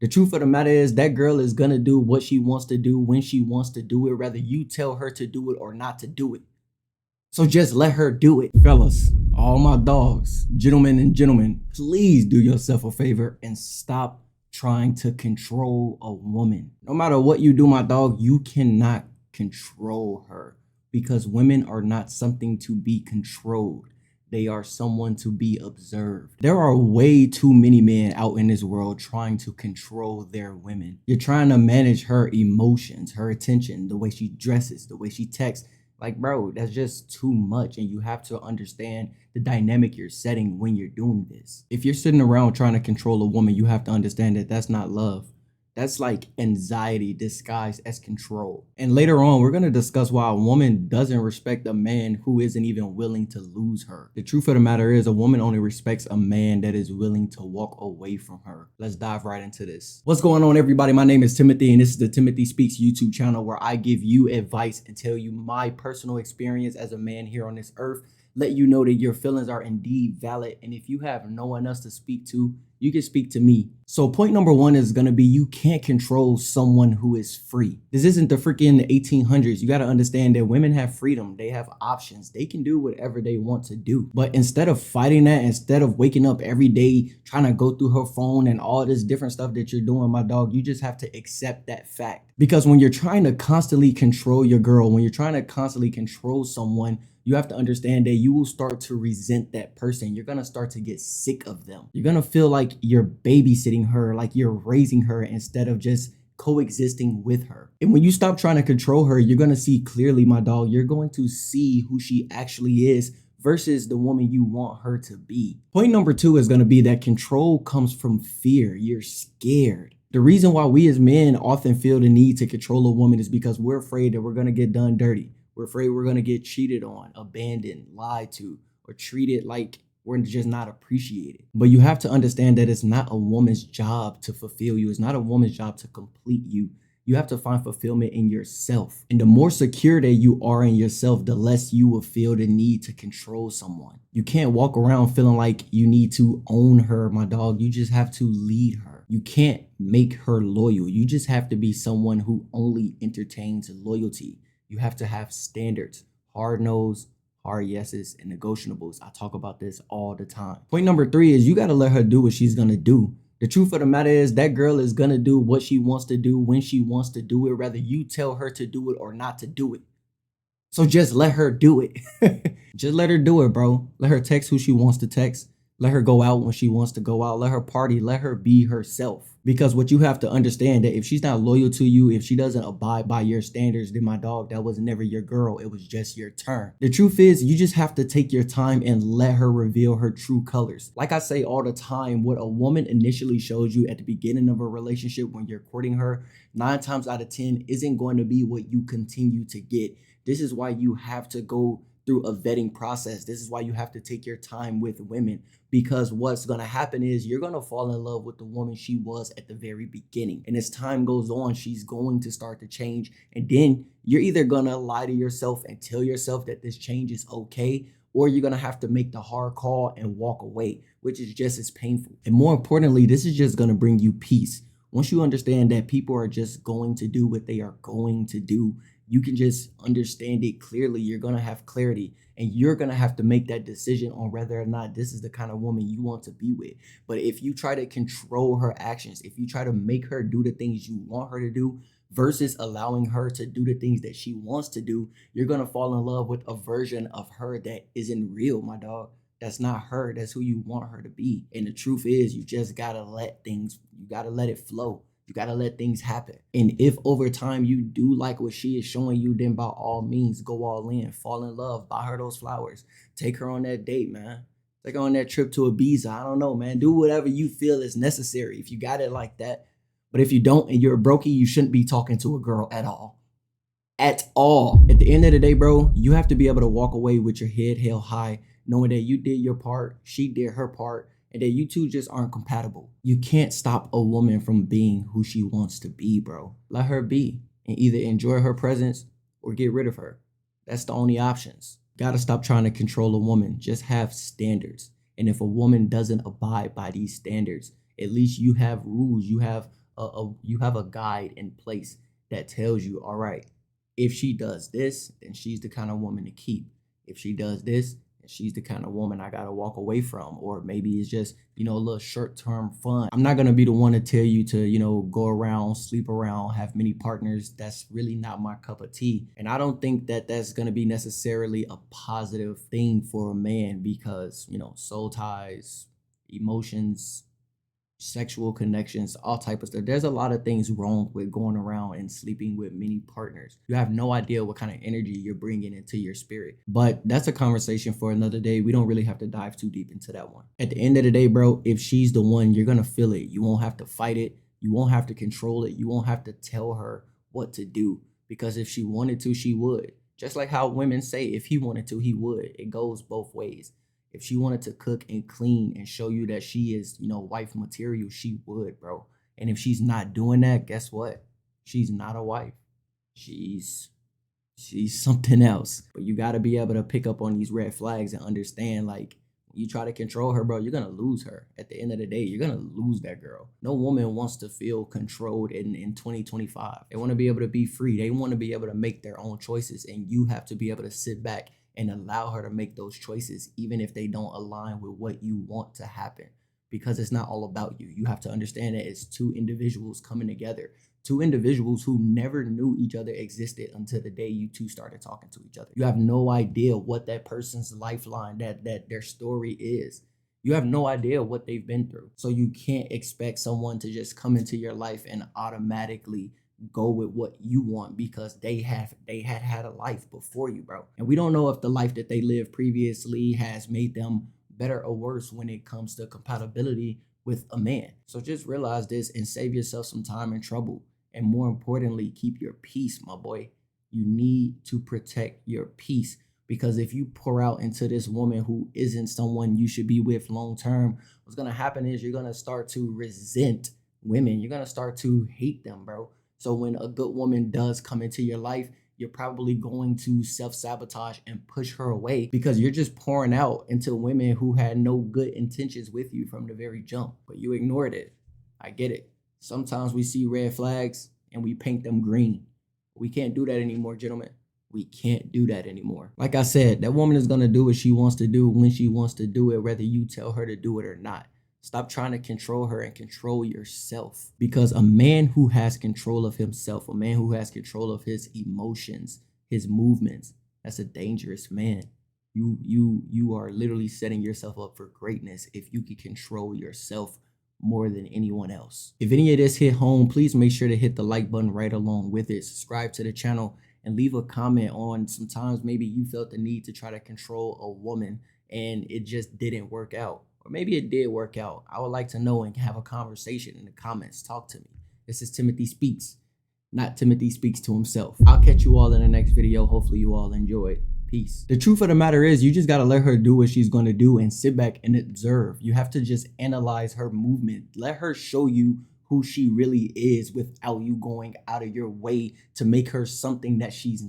The truth of the matter is that girl is gonna do what she wants to do when she wants to do it, whether you tell her to do it or not to do it. So just let her do it. Fellas, all my dogs, gentlemen and gentlemen, please do yourself a favor and stop trying to control a woman. No matter what you do, my dog, you cannot control her because women are not something to be controlled. They are someone to be observed. There are way too many men out in this world trying to control their women. You're trying to manage her emotions, her attention, the way she dresses, the way she texts. Like, bro, that's just too much. And you have to understand the dynamic you're setting when you're doing this. If you're sitting around trying to control a woman, you have to understand that that's not love. That's like anxiety disguised as control. And later on, we're going to discuss why a woman doesn't respect a man who isn't even willing to lose her. The truth of the matter is, a woman only respects a man that is willing to walk away from her. Let's dive right into this. What's going on, everybody? My name is Timothy, and this is the Timothy Speaks YouTube channel where I give you advice and tell you my personal experience as a man here on this earth. Let you know that your feelings are indeed valid. And if you have no one else to speak to, you can speak to me. So point number one is going to be you can't control someone who is free. This isn't the freaking 1800s. You got to understand that women have freedom. They have options. They can do whatever they want to do. But instead of fighting that, instead of waking up every day trying to go through her phone and all this different stuff that you're doing, my dog, you just have to accept that fact. Because when you're trying to constantly control your girl, when you're trying to constantly control someone, you have to understand that you will start to resent that person. You're going to start to get sick of them. You're going to feel like you're babysitting her, like you're raising her instead of just coexisting with her. And when you stop trying to control her, you're going to see clearly, my dog. You're going to see who she actually is versus the woman you want her to be. Point number two is going to be that control comes from fear. You're scared. The reason why we as men often feel the need to control a woman is because we're afraid that we're going to get done dirty. We're afraid we're going to get cheated on, abandoned, lied to, or treated like we're just not appreciated. But you have to understand that it's not a woman's job to fulfill you. It's not a woman's job to complete you. You have to find fulfillment in yourself. And the more secure that you are in yourself, the less you will feel the need to control someone. You can't walk around feeling like you need to own her, my dog. You just have to lead her. You can't make her loyal. You just have to be someone who only entertains loyalty. You have to have standards, hard no's, hard yeses, and negotiables. I talk about this all the time. Point number three is you got to let her do what she's going to do. The truth of the matter is that girl is going to do what she wants to do when she wants to do it, whether you tell her to do it or not to do it. So just let her do it. Just let her do it, bro. Let her text who she wants to text. Let her go out when she wants to go out. Let her party. Let her be herself. Because what you have to understand that if she's not loyal to you, if she doesn't abide by your standards, then my dog, that was never your girl. It was just your turn. The truth is, you just have to take your time and let her reveal her true colors. Like I say all the time, what a woman initially shows you at the beginning of a relationship when you're courting her, 9 times out of 10 isn't going to be what you continue to get. This is why you have to go through a vetting process. This is why you have to take your time with women, because what's going to happen is you're going to fall in love with the woman she was at the very beginning. And as time goes on, she's going to start to change. And then you're either going to lie to yourself and tell yourself that this change is okay, or you're going to have to make the hard call and walk away, which is just as painful. And more importantly, this is just going to bring you peace. Once you understand that people are just going to do what they are going to do, you can just understand it clearly. You're going to have clarity, and you're going to have to make that decision on whether or not this is the kind of woman you want to be with. But if you try to control her actions, if you try to make her do the things you want her to do versus allowing her to do the things that she wants to do, you're going to fall in love with a version of her that isn't real, my dog. That's not her. That's who you want her to be. And the truth is, you just got to let things, you got to let it flow. You got to let things happen. And if over time you do like what she is showing you, then by all means, go all in, fall in love, buy her those flowers, take her on that date, man. Take her on that trip to Ibiza. I don't know, man. Do whatever you feel is necessary if you got it like that. But if you don't and you're a brokey, you shouldn't be talking to a girl at all. At all. At the end of the day, bro, you have to be able to walk away with your head held high, knowing that you did your part, she did her part, and that you two just aren't compatible. You can't stop a woman from being who she wants to be, bro. Let her be and either enjoy her presence or get rid of her. That's the only options. Gotta stop trying to control a woman. Just have standards. And if a woman doesn't abide by these standards, at least you have rules. You have you have a guide in place that tells you, all right, if she does this, then she's the kind of woman to keep. If she does this, then she's the kind of woman I gotta walk away from. Or maybe it's just, a little short-term fun. I'm not gonna be the one to tell you to, go around, sleep around, have many partners. That's really not my cup of tea. And I don't think that that's gonna be necessarily a positive thing for a man because, soul ties, emotions, sexual connections, all type of stuff. There's a lot of things wrong with going around and sleeping with many partners. You have no idea what kind of energy you're bringing into your spirit. But that's a conversation for another day. We don't really have to dive too deep into that one. At the end of the day, bro, if she's the one, you're gonna feel it. You won't have to fight it. You won't have to control it. You won't have to tell her what to do, because if she wanted to, she would. Just like how women say, if he wanted to, he would. It goes both ways. If she wanted to cook and clean and show you that she is, wife material, she would, bro. And if she's not doing that, guess what? She's not a wife. She's something else. But you got to be able to pick up on these red flags and understand, like, when you try to control her, bro, you're going to lose her. At the end of the day, you're going to lose that girl. No woman wants to feel controlled in 2025. They want to be able to be free. They want to be able to make their own choices. And you have to be able to sit back and allow her to make those choices, even if they don't align with what you want to happen, because it's not all about you. You have to understand that it's two individuals coming together, two individuals who never knew each other existed until the day you two started talking to each other. You have no idea what that person's lifeline, that their story is. You have no idea what they've been through. So you can't expect someone to just come into your life and automatically go with what you want because they had a life before you, bro. And we don't know if the life that they lived previously has made them better or worse when it comes to compatibility with a man. So just realize this and save yourself some time and trouble. And more importantly, keep your peace, my boy. You need to protect your peace, because if you pour out into this woman who isn't someone you should be with long term, what's going to happen is you're going to start to resent women. You're going to start to hate them, bro. So when a good woman does come into your life, you're probably going to self-sabotage and push her away because you're just pouring out into women who had no good intentions with you from the very jump, but you ignored it. I get it. Sometimes we see red flags and we paint them green. We can't do that anymore, gentlemen. We can't do that anymore. Like I said, that woman is going to do what she wants to do when she wants to do it, whether you tell her to do it or not. Stop trying to control her and control yourself, because a man who has control of himself, a man who has control of his emotions, his movements, that's a dangerous man. You are literally setting yourself up for greatness if you can control yourself more than anyone else. If any of this hit home, please make sure to hit the like button right along with it. Subscribe to the channel and leave a comment on sometimes maybe you felt the need to try to control a woman and it just didn't work out. Or maybe it did work out. I would like to know and have a conversation in the comments. Talk to me. This is Timothy Speaks, not Timothy Speaks to himself. I'll catch you all in the next video. Hopefully you all enjoyed. Peace. The truth of the matter is you just got to let her do what she's going to do and sit back and observe. You have to just analyze her movement. Let her show you who she really is without you going out of your way to make her something that she's not.